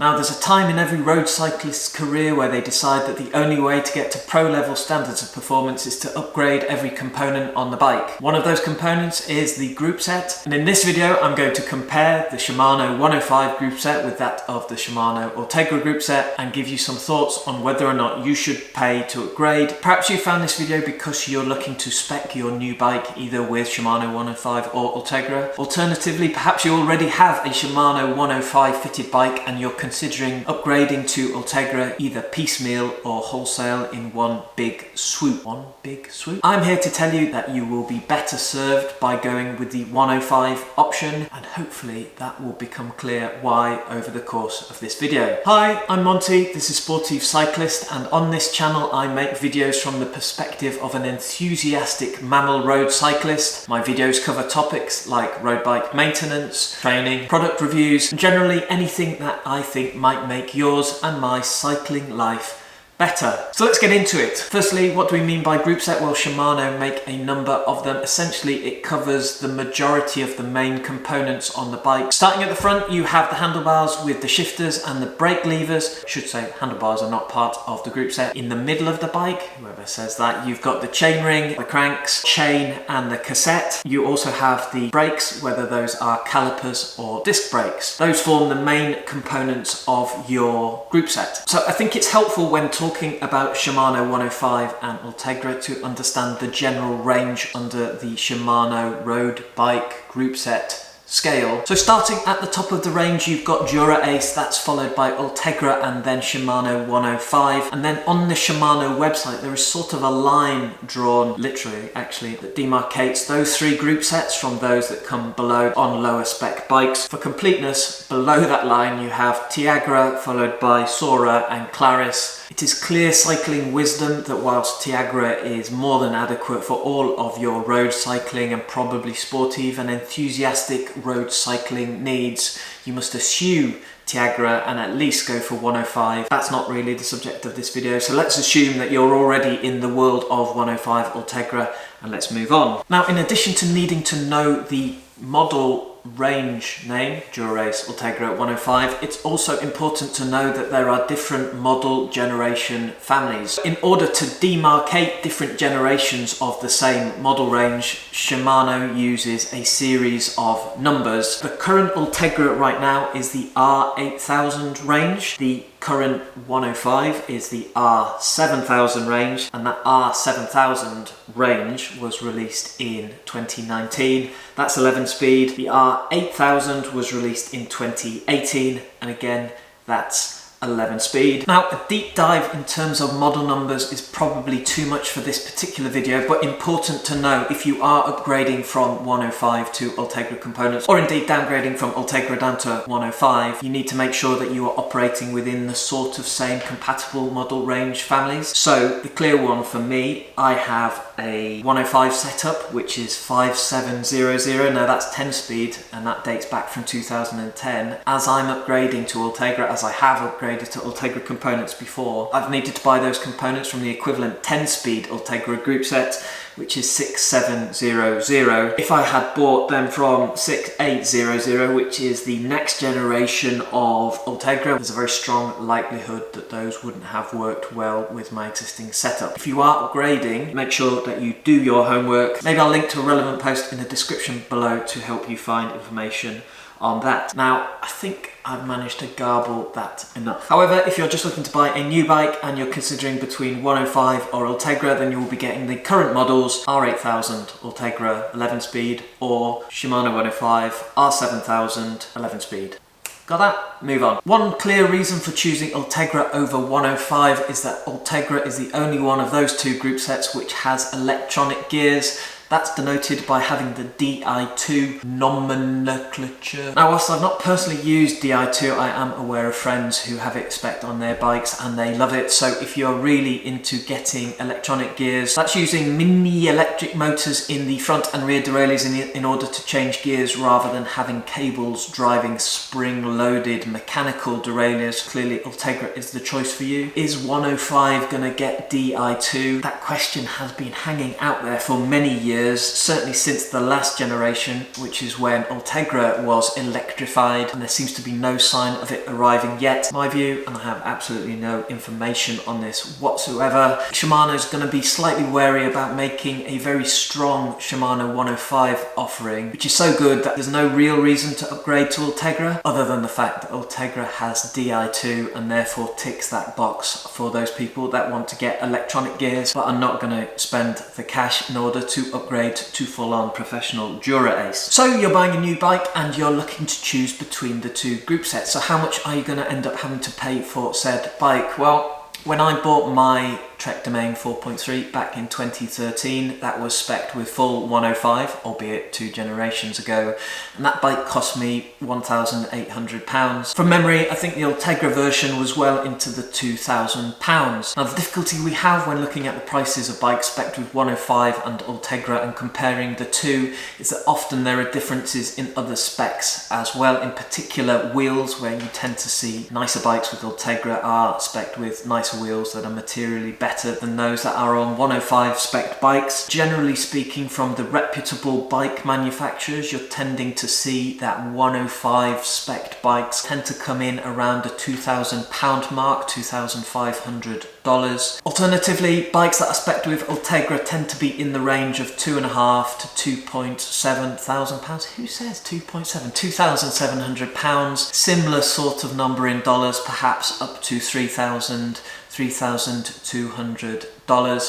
Now, there's a time in every road cyclist's career where they decide that the only way to get to pro-level standards of performance is to upgrade every component on the bike. One of those components is the Groupset, and in this video I'm going to compare the Shimano 105 Groupset with that of the Shimano Ultegra Groupset and give you some thoughts on whether or not you should pay to upgrade. Perhaps you found this video because you're looking to spec your new bike either with Shimano 105 or Ultegra. Alternatively, perhaps you already have a Shimano 105 fitted bike and you're considering upgrading to Ultegra either piecemeal or wholesale in one big swoop. I'm here to tell you that you will be better served by going with the 105 option, and hopefully that will become clear why over the course of this video. Hi, I'm Monty, this is Sportive Cyclist, and on this channel I make videos from the perspective of an enthusiastic mammal road cyclist. My videos cover topics like road bike maintenance, training, product reviews, and generally anything that I think might make yours and my cycling life better. So let's get into it. Firstly, what do we mean by Groupset? Well, Shimano make a number of them. Essentially, it covers the majority of the main components on the bike. Starting at the front, you have the handlebars with the shifters and the brake levers. I should say handlebars are not part of the Groupset. In the middle of the bike, whoever says that, you've got the chainring, the cranks, chain, and the cassette. You also have the brakes, whether those are calipers or disc brakes. Those form the main components of your Groupset. So I think it's helpful when talking about Shimano 105 and Ultegra to understand the general range under the Shimano road bike Groupset scale. So starting at the top of the range, you've got Dura Ace, that's followed by Ultegra and then Shimano 105. And then on the Shimano website, there is sort of a line drawn, literally actually, that demarcates those three group sets from those that come below on lower spec bikes. For completeness, below that line you have Tiagra, followed by Sora and Claris. It is clear cycling wisdom that whilst Tiagra is more than adequate for all of your road cycling and probably sportive and enthusiastic road cycling needs, you must eschew Tiagra and at least go for 105. That's not really the subject of this video, so let's assume that you're already in the world of 105 Ultegra and let's move on. Now, in addition to needing to know the model range name, Dura Ace, Ultegra 105, it's also important to know that there are different model generation families. In order to demarcate different generations of the same model range, Shimano uses a series of numbers. The current Ultegra right now is the R8000 range. The current 105 is the R7000 range, and that R7000 range was released in 2019. That's 11 speed. The R8000 was released in 2018, and again, that's 11 speed. Now, a deep dive in terms of model numbers is probably too much for this particular video, but important to know if you are upgrading from 105 to Ultegra components, or indeed downgrading from Ultegra down to 105, you need to make sure that you are operating within the sort of same compatible model range families. So the clear one for me, I have a 105 setup, which is 5700. Now that's 10 speed, and that dates back from 2010. As I'm upgrading to Ultegra, as I have upgraded to Ultegra components before, I've needed to buy those components from the equivalent 10-speed Ultegra group set, which is 6700. If I had bought them from 6800, which is the next generation of Ultegra, there's a very strong likelihood that those wouldn't have worked well with my existing setup. If you are upgrading, make sure that you do your homework. Maybe I'll link to a relevant post in the description below to help you find information on that. Now, I think I've managed to garble that enough. However, if you're just looking to buy a new bike and you're considering between 105 or Ultegra, then you will be getting the current models R8000 Ultegra 11 speed or Shimano 105 R7000 11 speed. Got that? Move on. One clear reason for choosing Ultegra over 105 is that Ultegra is the only one of those two group sets which has electronic gears. That's denoted by having the Di2 nomenclature. Now, whilst I've not personally used Di2, I am aware of friends who have it spec'd on their bikes and they love it. So if you're really into getting electronic gears, that's using mini electric motors in the front and rear derailleurs in order to change gears rather than having cables driving spring-loaded mechanical derailleurs. Clearly, Ultegra is the choice for you. Is 105 gonna get Di2? That question has been hanging out there for many years. years, certainly since the last generation, which is when Ultegra was electrified, and there seems to be no sign of it arriving yet. My view, and I have absolutely no information on this whatsoever, Shimano is going to be slightly wary about making a very strong Shimano 105 offering, which is so good that there's no real reason to upgrade to Ultegra, other than the fact that Ultegra has Di2 and therefore ticks that box for those people that want to get electronic gears but are not going to spend the cash in order to upgrade to full-on professional Dura Ace. So you're buying a new bike and you're looking to choose between the two group sets. So how much are you going to end up having to pay for said bike? Well, when I bought my Trek Domain 4.3 back in 2013, that was spec'd with full 105, albeit 2 generations ago, and that bike cost me £1,800. From memory, I think the Ultegra version was well into the £2,000. Now, the difficulty we have when looking at the prices of bikes spec'd with 105 and Ultegra and comparing the two is that often there are differences in other specs as well, in particular wheels, where you tend to see nicer bikes with Ultegra are spec'd with nicer wheels that are materially better than those that are on 105 spec bikes. Generally speaking, from the reputable bike manufacturers, you're tending to see that 105 spec bikes tend to come in around the £2,000 mark, $2,500. Alternatively, bikes that are spec'd with Ultegra tend to be in the range of £2,500 to £2,700. Who says 2.7? £2,700. Similar sort of number in dollars, perhaps up to $3,200.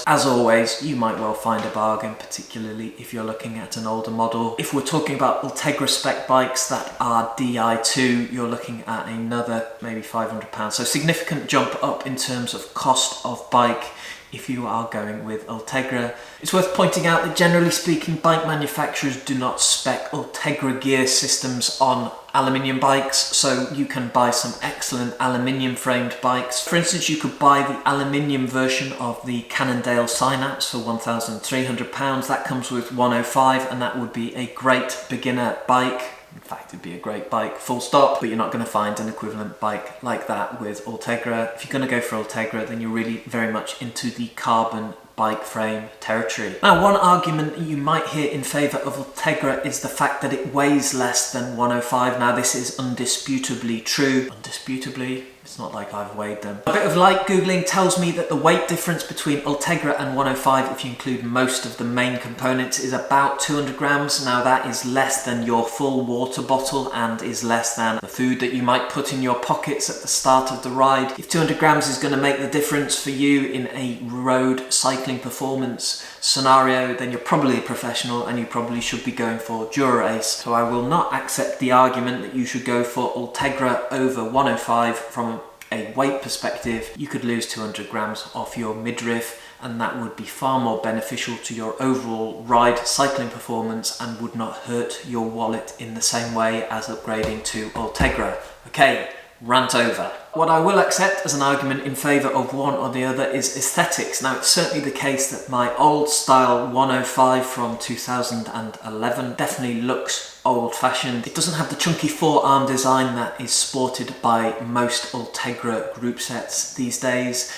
As always, you might well find a bargain, particularly if you're looking at an older model. If we're talking about Ultegra spec bikes that are Di2, you're looking at another maybe £500. So significant jump up in terms of cost of bike if you are going with Ultegra. It's worth pointing out that generally speaking, bike manufacturers do not spec Ultegra gear systems on aluminium bikes, so you can buy some excellent aluminium framed bikes. For instance, you could buy the aluminium version of the Cannondale Synapse for £1,300. That comes with 105, and that would be a great beginner bike. In fact, it'd be a great bike, full stop, but you're not going to find an equivalent bike like that with Ultegra. If you're going to go for Ultegra, then you're really very much into the carbon bike frame territory. Now, one argument that you might hear in favour of Ultegra is the fact that it weighs less than 105. Now, this is undisputably true. Undisputably? It's not like I've weighed them. A bit of light googling tells me that the weight difference between Ultegra and 105, if you include most of the main components, is about 200 grams. Now, that is less than your full water bottle and is less than the food that you might put in your pockets at the start of the ride. If 200 grams is going to make the difference for you in a road cycling performance scenario, then you're probably a professional and you probably should be going for Dura Ace. So I will not accept the argument that you should go for Ultegra over 105 from a weight perspective. You could lose 200 grams off your midriff, and that would be far more beneficial to your overall ride cycling performance and would not hurt your wallet in the same way as upgrading to Ultegra. Okay, rant over. What I will accept as an argument in favour of one or the other is aesthetics. Now, it's certainly the case that my old style 105 from 2011 definitely looks old-fashioned. It doesn't have the chunky forearm design that is sported by most Ultegra group sets these days.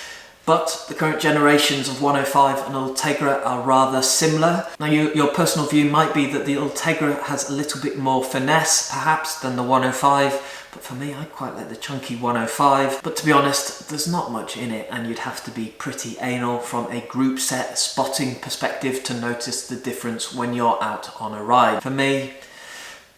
But the current generations of 105 and Ultegra are rather similar. Now, your personal view might be that the Ultegra has a little bit more finesse, perhaps, than the 105. But for me, I quite like the chunky 105. But to be honest, there's not much in it, and you'd have to be pretty anal from a group set spotting perspective to notice the difference when you're out on a ride. For me,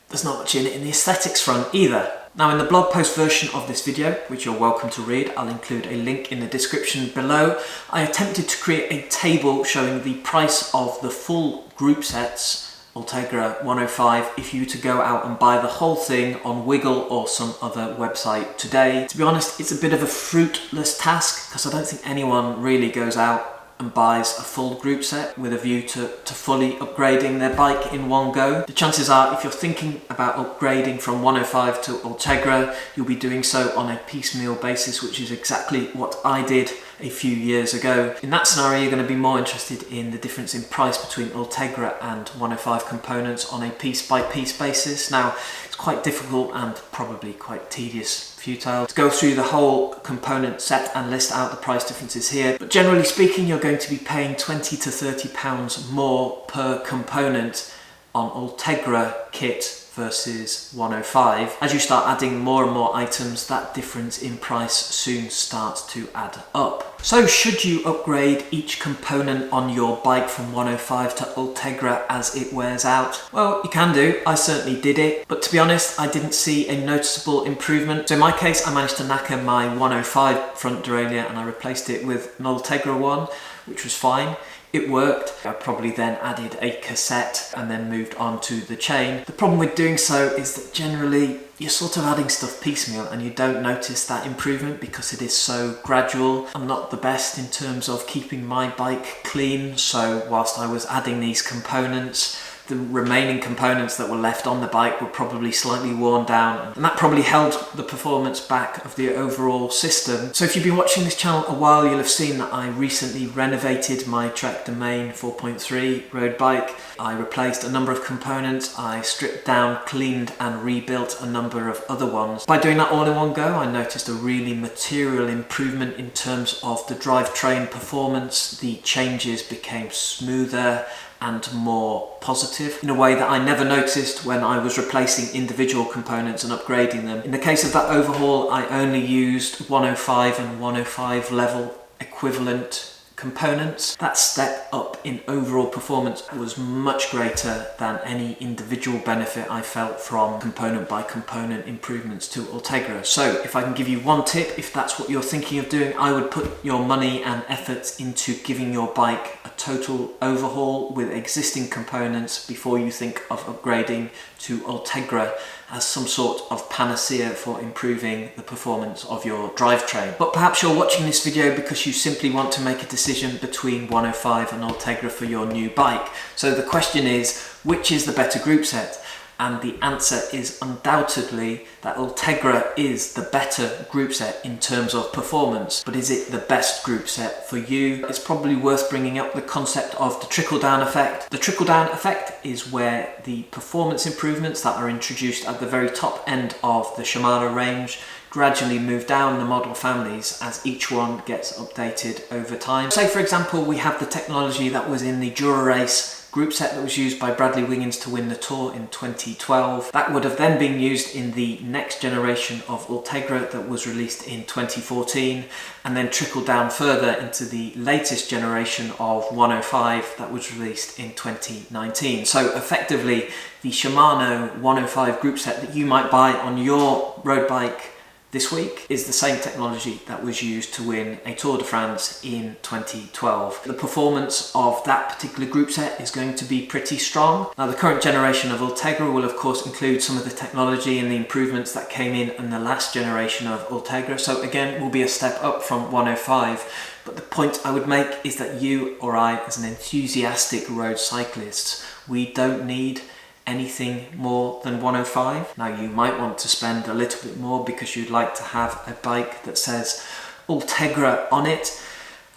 there's not much in it in the aesthetics front either. Now, in the blog post version of this video, which you're welcome to read, I'll include a link in the description below. I attempted to create a table showing the price of the full group sets, Ultegra 105, if you were to go out and buy the whole thing on Wiggle or some other website today. To be honest, it's a bit of a fruitless task because I don't think anyone really goes out and buys a full group set with a view to fully upgrading their bike in one go. The chances are, if you're thinking about upgrading from 105 to Ultegra, you'll be doing so on a piecemeal basis, which is exactly what I did a few years ago. In that scenario, you're going to be more interested in the difference in price between Ultegra and 105 components on a piece-by-piece basis. Now, it's quite difficult and probably quite tedious futile to go through the whole component set and list out the price differences here. But generally speaking, you're going to be paying 20 to 30 pounds more per component on Ultegra kit versus 105. As you start adding more and more items, that difference in price soon starts to add up. So should you upgrade each component on your bike from 105 to Ultegra as it wears out? Well, you can do. I certainly did it, but to be honest, I didn't see a noticeable improvement. So in my case, I managed to knacker my 105 front derailleur and I replaced it with an Ultegra one, which was fine. It worked. I probably then added a cassette and then moved on to the chain. The problem with doing so is that generally you're sort of adding stuff piecemeal and you don't notice that improvement because it is so gradual. I'm not the best in terms of keeping my bike clean, so whilst I was adding these components, the remaining components that were left on the bike were probably slightly worn down, and that probably held the performance back of the overall system. So if you've been watching this channel a while, you'll have seen that I recently renovated my Trek Domain 4.3 road bike. I replaced a number of components, I stripped down, cleaned and rebuilt a number of other ones. By doing that all in one go, I noticed a really material improvement in terms of the drivetrain performance. The changes became smoother and more positive in a way that I never noticed when I was replacing individual components and upgrading them. In the case of that overhaul, I only used 105 and 105 level equivalent components. That step up in overall performance was much greater than any individual benefit I felt from component by component improvements to Ultegra. So if I can give you one tip, if that's what you're thinking of doing, I would put your money and efforts into giving your bike a total overhaul with existing components before you think of upgrading to Ultegra as some sort of panacea for improving the performance of your drivetrain. But perhaps you're watching this video because you simply want to make a decision between 105 and Ultegra for your new bike. So the question is, which is the better group set? And the answer is undoubtedly that Ultegra is the better group set in terms of performance. But is it the best group set for you? It's probably worth bringing up the concept of the trickle-down effect. The trickle-down effect is where the performance improvements that are introduced at the very top end of the Shimano range gradually move down the model families as each one gets updated over time. Say for example, we have the technology that was in the Dura-Race group set that was used by Bradley Wiggins to win the Tour in 2012. That would have then been used in the next generation of Ultegra that was released in 2014 and then trickled down further into the latest generation of 105 that was released in 2019. So effectively the Shimano 105 group set that you might buy on your road bike this week is the same technology that was used to win a Tour de France in 2012. The performance of that particular group set is going to be pretty strong. Now the current generation of Ultegra will of course include some of the technology and the improvements that came in the last generation of Ultegra, so again will be a step up from 105. But the point I would make is that you or I, as an enthusiastic road cyclist, we don't need anything more than 105. Now you might want to spend a little bit more because you'd like to have a bike that says Ultegra on it,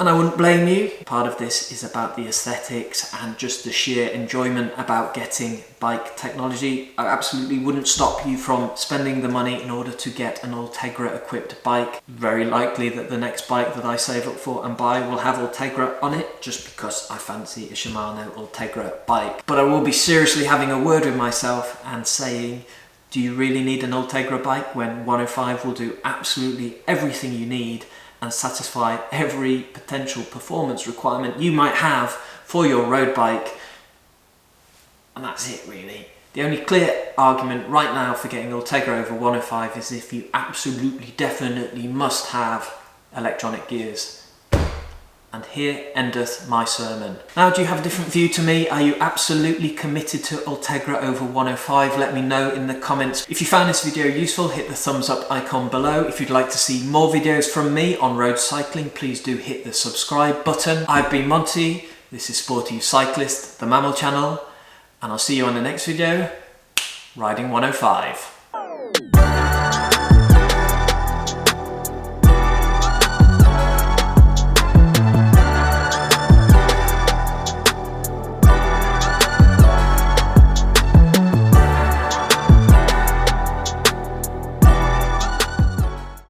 and I wouldn't blame you. Part of this is about the aesthetics and just the sheer enjoyment about getting bike technology. I absolutely wouldn't stop you from spending the money in order to get an Ultegra equipped bike. Very likely that the next bike that I save up for and buy will have Ultegra on it just because I fancy a Shimano Ultegra bike. But I will be seriously having a word with myself and saying, do you really need an Ultegra bike when 105 will do absolutely everything you need and satisfy every potential performance requirement you might have for your road bike? And that's it really. The only clear argument right now for getting Ultegra over 105 is if you absolutely definitely must have electronic gears. And here endeth my sermon. Now, do you have a different view to me? Are you absolutely committed to Ultegra over 105? Let me know in the comments. If you found this video useful, hit the thumbs up icon below. If you'd like to see more videos from me on road cycling, please do hit the subscribe button. I've been Monty, this is Sportive Cyclist, the Mammal channel, and I'll see you on the next video, riding 105.